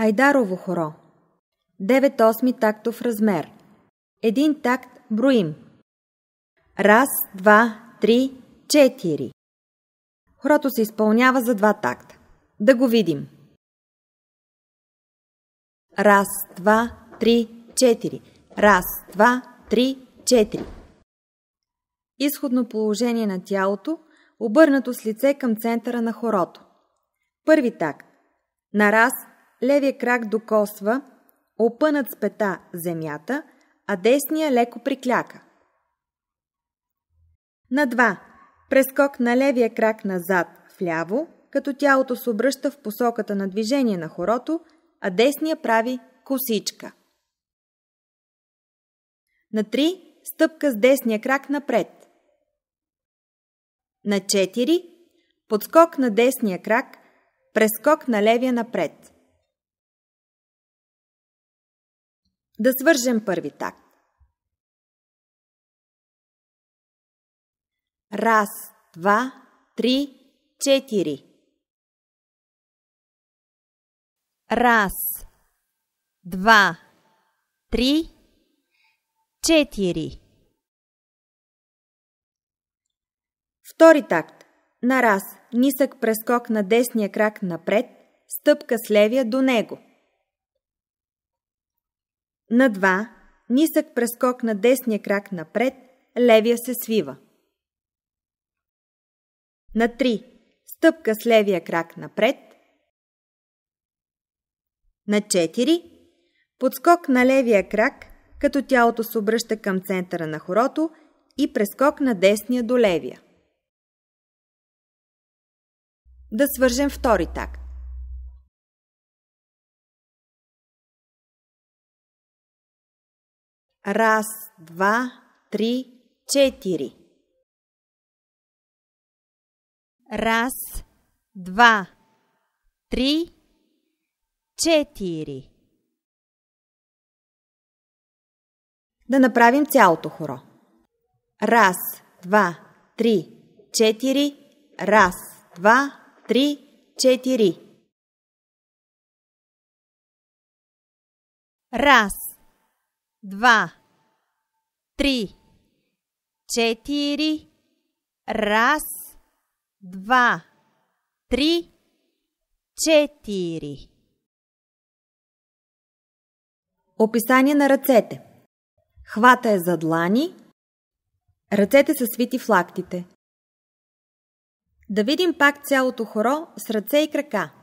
Айдарово хоро. 9/8 тактов размер. Един такт броим. 1, 2, 3, 4. Хорото се изпълнява за 2 такта. Да го видим. 1, 2, 3, 4. 1, 2, 3, 4. Изходно положение на тялото, обърнато с лице към центъра на хорото. Първи такт. На раз левия крак докосва, опънат с пета земята, а десния леко прикляка. На 2. Прескок на левия крак назад вляво, като тялото се обръща в посоката на движение на хорото, а десния прави косичка. На 3. Стъпка с десния крак напред. На 4. Подскок на десния крак, прескок на левия напред. Да свържем първи такт. 1, 2, 3, 4. 1, 2, 3, 4. Втори такт. На раз нисък прескок на десния крак напред, стъпка с левия до него. На 2. Нисък прескок на десния крак напред, левия се свива. На 3. Стъпка с левия крак напред. На 4. Подскок на левия крак, като тялото се обръща към центъра на хорото и прескок на десния до левия. Да свържем втори такт. 1, 2, 3, 4. 1, 2, 3, 4. Да направим цялото хоро. 1, 2, 3, 4. 1, 2, 3, 4. 1, 2, 3, 4. 1, 2, 3, 4. Описание на ръцете. Хвата е за длани, ръцете са свити в лактите. Да видим пак цялото хоро с ръце и крака.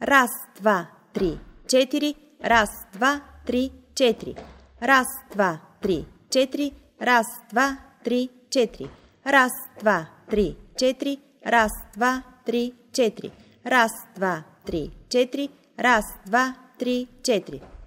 1, 2, 3, 4. 1, 2, 3, 4. 1, 2, 3, 4. 1, 2, 3, 4. 1, 2, 3, 4. 1, 2, 3, 4. 1, 2, 3, 4. 1, 2, 3, 4.